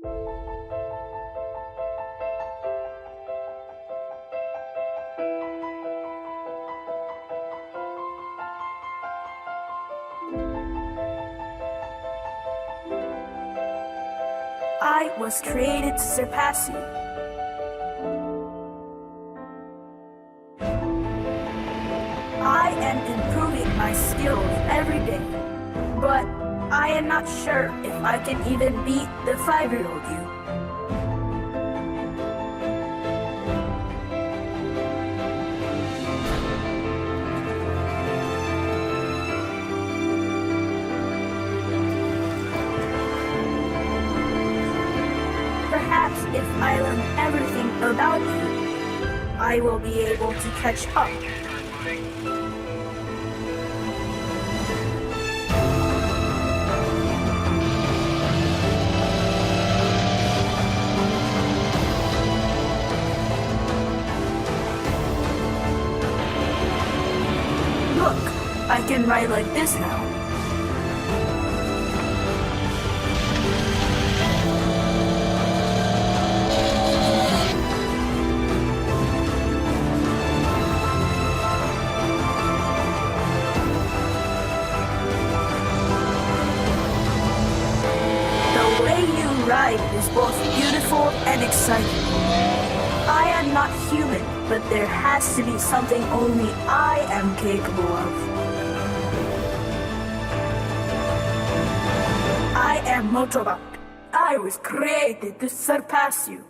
I was created to surpass you. I am improving my skills every day, but I am not sure if I can even beat the 5-year-old you. Perhaps if I learn everything about you, I will be able to catch up. Look, I can ride like this now. The way you ride is both beautiful and exciting. I am not human, but there has to be something only I am capable of. I am Motobot. I was created to surpass you.